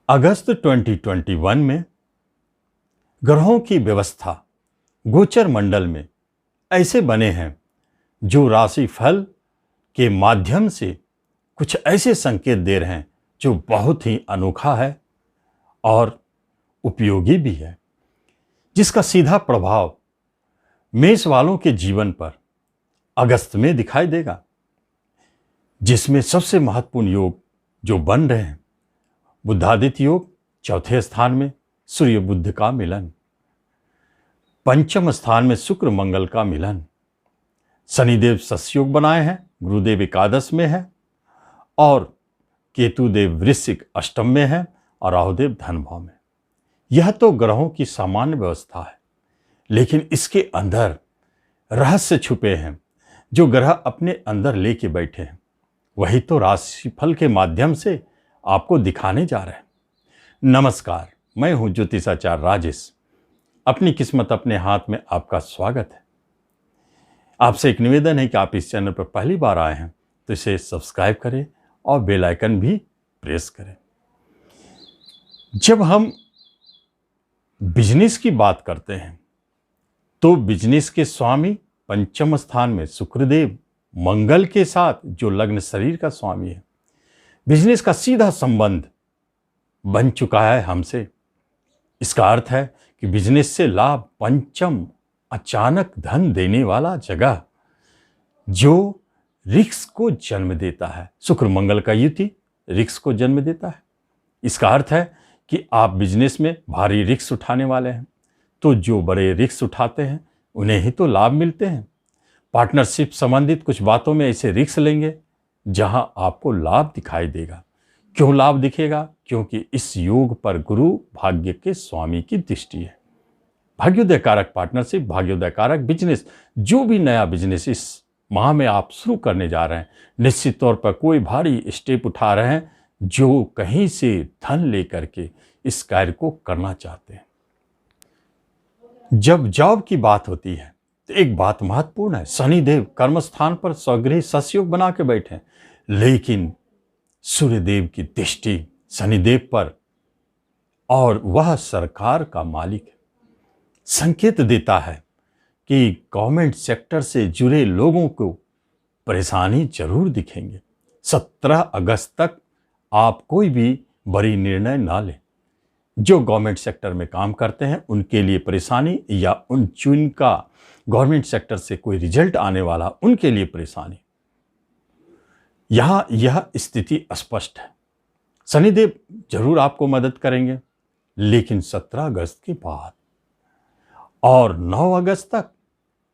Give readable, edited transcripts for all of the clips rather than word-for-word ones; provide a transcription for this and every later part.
अगस्त 2021 में ग्रहों की व्यवस्था गोचर मंडल में ऐसे बने हैं जो राशि फल के माध्यम से कुछ ऐसे संकेत दे रहे हैं जो बहुत ही अनोखा है और उपयोगी भी है, जिसका सीधा प्रभाव मेष वालों के जीवन पर अगस्त में दिखाई देगा। जिसमें सबसे महत्वपूर्ण योग जो बन रहे हैं, बुधादित्य योग चौथे स्थान में सूर्य बुध का मिलन, पंचम स्थान में शुक्र मंगल का मिलन, शनिदेव सस्योग बनाए हैं, गुरुदेव एकादश में है और केतुदेव वृश्चिक अष्टम में है और राहुदेव धन भाव में। यह तो ग्रहों की सामान्य व्यवस्था है, लेकिन इसके अंदर रहस्य छुपे हैं जो ग्रह अपने अंदर लेके बैठे हैं। वही तो राशिफल के माध्यम से आपको दिखाने जा रहे हैं। नमस्कार, मैं हूं ज्योतिषाचार्य राजेश। अपनी किस्मत अपने हाथ में आपका स्वागत है। आपसे एक निवेदन है कि आप इस चैनल पर पहली बार आए हैं तो इसे सब्सक्राइब करें और बेल आइकन भी प्रेस करें। जब हम बिजनेस की बात करते हैं तो बिजनेस के स्वामी पंचम स्थान में शुक्रदेव मंगल के साथ जो लग्न शरीर का स्वामी है, बिजनेस का सीधा संबंध बन चुका है हमसे। इसका अर्थ है कि बिजनेस से लाभ पंचम अचानक धन देने वाला जगह जो रिस्क को जन्म देता है। शुक्र मंगल का युति रिस्क को जन्म देता है। इसका अर्थ है कि आप बिजनेस में भारी रिस्क उठाने वाले हैं, तो जो बड़े रिस्क उठाते हैं उन्हें ही तो लाभ मिलते हैं। पार्टनरशिप संबंधित कुछ बातों में ऐसे रिस्क लेंगे जहां आपको लाभ दिखाई देगा। क्यों लाभ दिखेगा? क्योंकि इस योग पर गुरु भाग्य के स्वामी की दृष्टि है। भाग्योदय कारक पार्टनरशिप, भाग्योदय कारक बिजनेस, जो भी नया बिजनेस इस माह में आप शुरू करने जा रहे हैं, निश्चित तौर पर कोई भारी स्टेप उठा रहे हैं जो कहीं से धन लेकर के इस कार्य को करना चाहते हैं। जब जॉब की बात होती है तो एक बात महत्वपूर्ण है, शनिदेव कर्म स्थान पर स्वगृही सस्योग बना के बैठे हैं, लेकिन सूर्यदेव की दृष्टि शनिदेव पर और वह सरकार का मालिक है। संकेत देता है कि गवर्नमेंट सेक्टर से जुड़े लोगों को परेशानी जरूर दिखेंगे। 17 अगस्त तक आप कोई भी बड़ी निर्णय ना लें। जो गवर्नमेंट सेक्टर में काम करते हैं उनके लिए परेशानी, या उन जिनका गवर्नमेंट सेक्टर से कोई रिजल्ट आने वाला उनके लिए परेशानी। यहां यह स्थिति स्पष्ट है। शनिदेव जरूर आपको मदद करेंगे, लेकिन 17 अगस्त के बाद और 9 अगस्त तक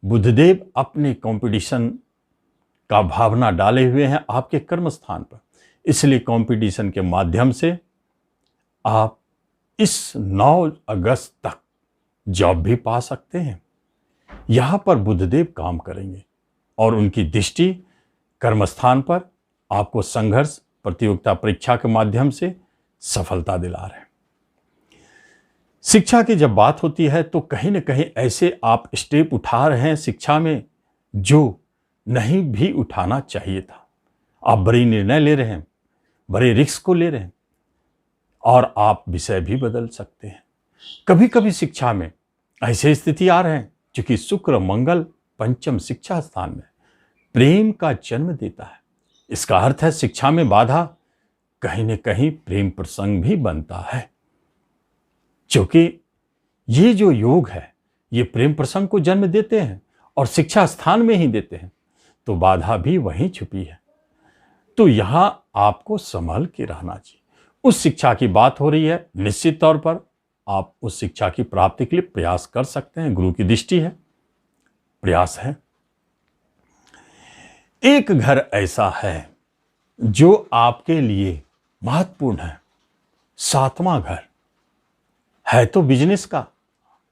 बुधदेव अपने कंपटीशन का भावना डाले हुए हैं आपके कर्म स्थान पर। इसलिए कंपटीशन के माध्यम से आप इस 9 अगस्त तक जॉब भी पा सकते हैं। यहां पर बुधदेव काम करेंगे और उनकी दृष्टि कर्मस्थान पर आपको संघर्ष, प्रतियोगिता परीक्षा के माध्यम से सफलता दिला रहे हैं। शिक्षा की जब बात होती है तो कहीं ना कहीं ऐसे आप स्टेप उठा रहे हैं शिक्षा में जो नहीं भी उठाना चाहिए था। आप बड़ी निर्णय ले रहे हैं, बड़े रिस्क को ले रहे हैं और आप विषय भी बदल सकते हैं। कभी कभी शिक्षा में ऐसे स्थिति आ रहे हैं, क्योंकि शुक्र मंगल पंचम शिक्षा स्थान में प्रेम का जन्म देता है। इसका अर्थ है शिक्षा में बाधा कहीं न कहीं प्रेम प्रसंग भी बनता है, क्योंकि ये जो योग है ये प्रेम प्रसंग को जन्म देते हैं और शिक्षा स्थान में ही देते हैं, तो बाधा भी वहीं छुपी है। तो यहां आपको संभल के रहना चाहिए। उस शिक्षा की बात हो रही है, निश्चित तौर पर आप उस शिक्षा की प्राप्ति के लिए प्रयास कर सकते हैं। गुरु की दृष्टि है, प्रयास है। एक घर ऐसा है जो आपके लिए महत्वपूर्ण है। 7वां घर है तो बिजनेस का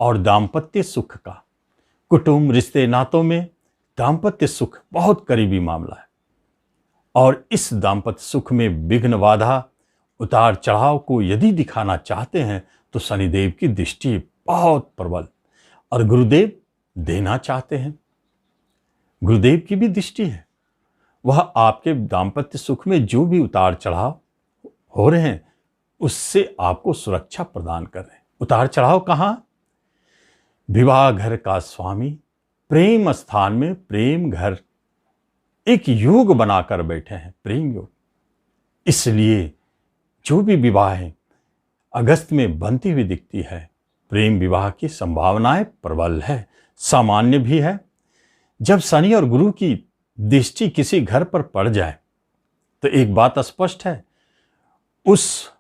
और दाम्पत्य सुख का। कुटुंब, रिश्ते, नातों में दाम्पत्य सुख बहुत करीबी मामला है और इस दाम्पत्य सुख में विघ्न, बाधा, उतार चढ़ाव को यदि दिखाना चाहते हैं तो शनिदेव की दृष्टि बहुत प्रबल और गुरुदेव देना चाहते हैं। गुरुदेव की भी दृष्टि है। वह आपके दाम्पत्य सुख में जो भी उतार चढ़ाव हो रहे हैं उससे आपको सुरक्षा प्रदान कर रहे हैं। उतार चढ़ाव कहाँ? विवाह घर का स्वामी प्रेम स्थान में प्रेम घर एक योग बनाकर बैठे हैं, प्रेम योग। इसलिए जो भी विवाहें अगस्त में बनती हुई दिखती है, प्रेम विवाह की संभावनाएं प्रबल है, सामान्य भी है। जब शनि और गुरु की दृष्टि किसी घर पर पड़ जाए तो एक बात स्पष्ट है, उस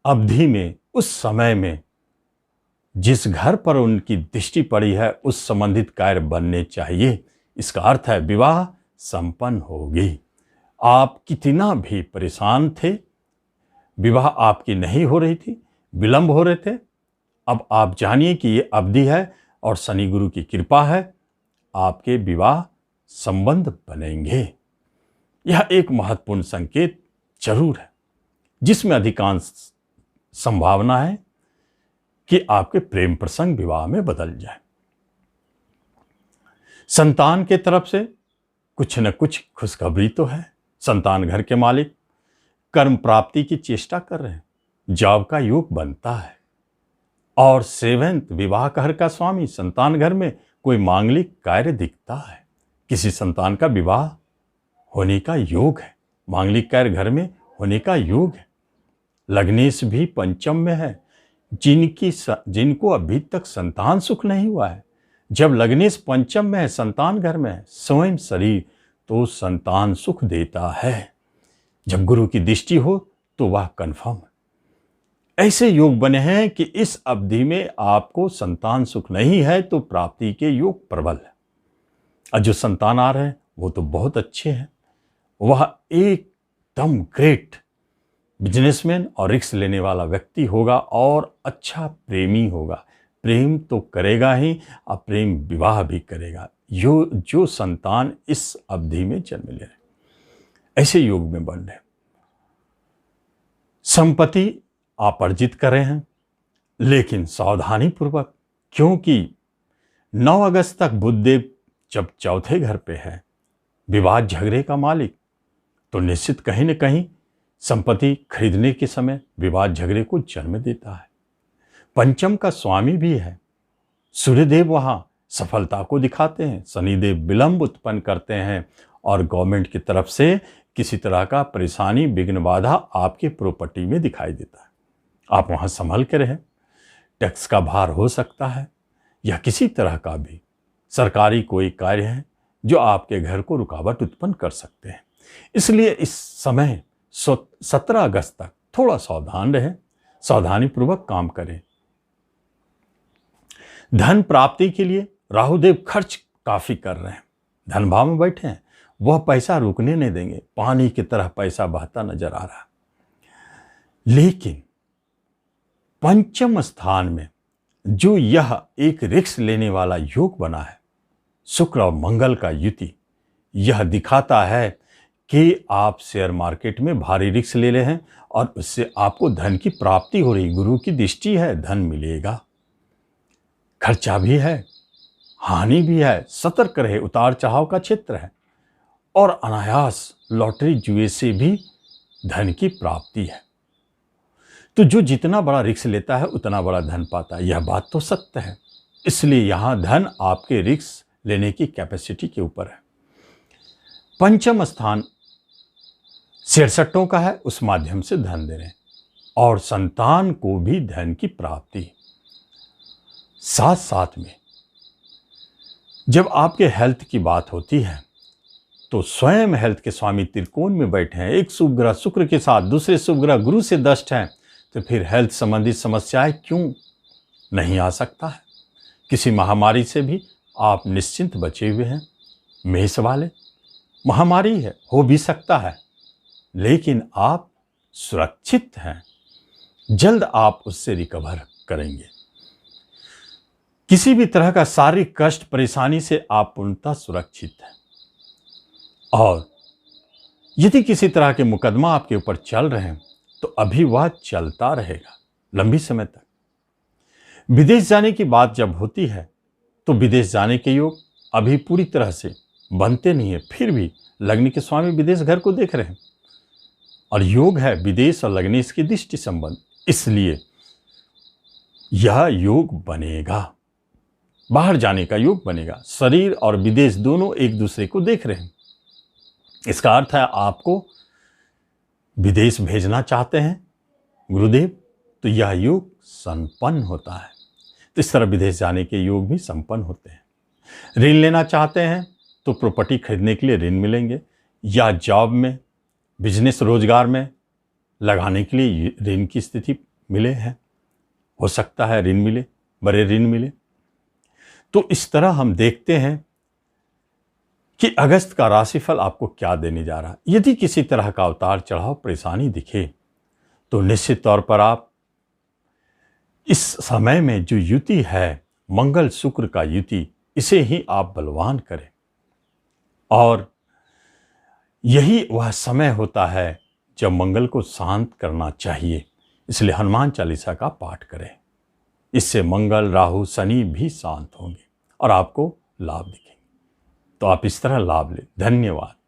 अवधि में, उस समय में जिस घर पर उनकी दृष्टि पड़ी है उस संबंधित कार्य बनने चाहिए। इसका अर्थ है विवाह संपन्न होगी। आप कितना भी परेशान थे, विवाह आपकी नहीं हो रही थी, विलंब हो रहे थे, अब आप जानिए कि ये अवधि है और शनि गुरु की कृपा है, आपके विवाह संबंध बनेंगे। यह एक महत्वपूर्ण संकेत जरूर है जिसमें अधिकांश संभावना है कि आपके प्रेम प्रसंग विवाह में बदल जाए। संतान के तरफ से कुछ न कुछ खुशखबरी तो है। संतान घर के मालिक कर्म प्राप्ति की चेष्टा कर रहे हैं, जॉब का योग बनता है। और सेवेंथ विवाह घर का स्वामी संतान घर में कोई मांगलिक कार्य दिखता है, किसी संतान का विवाह होने का योग है, मांगलिक कार्य घर में होने का योग है। लग्नेश भी पंचम में है, जिनको अभी तक संतान सुख नहीं हुआ है। जब लग्नेश पंचम में है, संतान घर में है, स्वयं शरीर तो संतान सुख देता है। जब गुरु की दृष्टि हो तो वह कन्फर्म है। ऐसे योग बने हैं कि इस अवधि में आपको संतान सुख नहीं है तो प्राप्ति के योग प्रबल है। और जो संतान आ रहे हैं वो तो बहुत अच्छे हैं। वह एकदम ग्रेट बिजनेसमैन और रिस्क लेने वाला व्यक्ति होगा और अच्छा प्रेमी होगा। प्रेम तो करेगा ही और प्रेम विवाह भी करेगा। जो संतान इस अवधि में जन्म ले रहे ऐसे योग में बन रहे। संपत्ति आप अर्जित कर रहे हैं, लेकिन सावधानी पूर्वक, क्योंकि 9 अगस्त तक बुधदेव जब चौथे घर पे है, विवाद झगड़े का मालिक, तो निश्चित कहीं न कहीं संपत्ति खरीदने के समय विवाद झगड़े को जन्म देता है। पंचम का स्वामी भी है। सूर्यदेव वहां सफलता को दिखाते हैं, शनिदेव विलंब उत्पन्न करते हैं और गवर्नमेंट की तरफ से किसी तरह का परेशानी, विघ्न, बाधा आपके प्रॉपर्टी में दिखाई देता है। आप वहां संभल के रहें। टैक्स का भार हो सकता है या किसी तरह का भी सरकारी कोई कार्य है जो आपके घर को रुकावट उत्पन्न कर सकते हैं। इसलिए इस समय 17 अगस्त तक थोड़ा सावधान रहें, सावधानी पूर्वक काम करें। धन प्राप्ति के लिए राहुदेव खर्च काफी कर रहे हैं, धन भाव में बैठे हैं, वह पैसा रुकने नहीं देंगे, पानी की तरह पैसा बहता नजर आ रहा। लेकिन पंचम स्थान में जो यह एक रिस्क लेने वाला योग बना है, शुक्र और मंगल का युति, यह दिखाता है कि आप शेयर मार्केट में भारी रिस्क ले रहे हैं और उससे आपको धन की प्राप्ति हो रही। गुरु की दृष्टि है, धन मिलेगा। खर्चा भी है, हानि भी है, सतर्क रहे, उतार चढ़ाव का क्षेत्र है। और अनायास लॉटरी जुए से भी धन की प्राप्ति है। तो जो जितना बड़ा रिस्क लेता है उतना बड़ा धन पाता है, यह बात तो सत्य है। इसलिए यहां धन आपके रिस्क लेने की कैपेसिटी के ऊपर है। पंचम स्थान शेरसट्टों का है, उस माध्यम से धन दे रहे हैं और संतान को भी धन की प्राप्ति। साथ साथ में जब आपके हेल्थ की बात होती है तो स्वयं हेल्थ के स्वामी त्रिकोण में बैठे हैं, एक शुभ ग्रह शुक्र के साथ, दूसरे शुभ ग्रह गुरु से दष्ट हैं, तो फिर हेल्थ संबंधित समस्याएं क्यों नहीं आ सकता है। किसी महामारी से भी आप निश्चिंत बचे हुए हैं। मेष वाले, महामारी है, हो भी सकता है, लेकिन आप सुरक्षित हैं, जल्द आप उससे रिकवर करेंगे। किसी भी तरह का शारीरिक कष्ट, परेशानी से आप पूर्णतः सुरक्षित हैं। और यदि किसी तरह के मुकदमा आपके ऊपर चल रहे हैं तो अभी वह चलता रहेगा लंबी समय तक। विदेश जाने की बात जब होती है तो विदेश जाने के योग अभी पूरी तरह से बनते नहीं है, फिर भी लग्न के स्वामी विदेश घर को देख रहे हैं और योग है विदेश और लग्नेश की दृष्टि संबंध। इसलिए यह योग बनेगा, बाहर जाने का योग बनेगा। शरीर और विदेश दोनों एक दूसरे को देख रहे हैं। इसका अर्थ है आपको विदेश भेजना चाहते हैं गुरुदेव, तो यह योग संपन्न होता है। तो इस तरह विदेश जाने के योग भी संपन्न होते हैं। ऋण लेना चाहते हैं तो प्रॉपर्टी खरीदने के लिए ऋण मिलेंगे, या जॉब में, बिजनेस, रोजगार में लगाने के लिए ऋण की स्थिति मिले है, हो सकता है ऋण मिले, बड़े ऋण मिले। तो इस तरह हम देखते हैं कि अगस्त का राशिफल आपको क्या देने जा रहा है। यदि किसी तरह का उतार चढ़ाव, परेशानी दिखे तो निश्चित तौर पर आप इस समय में जो युति है, मंगल शुक्र का युति, इसे ही आप बलवान करें। और यही वह समय होता है जब मंगल को शांत करना चाहिए। इसलिए हनुमान चालीसा का पाठ करें। इससे मंगल, राहु, शनि भी शांत होंगे और आपको लाभ दिखेंगे। तो आप इस तरह लाभ लें। धन्यवाद।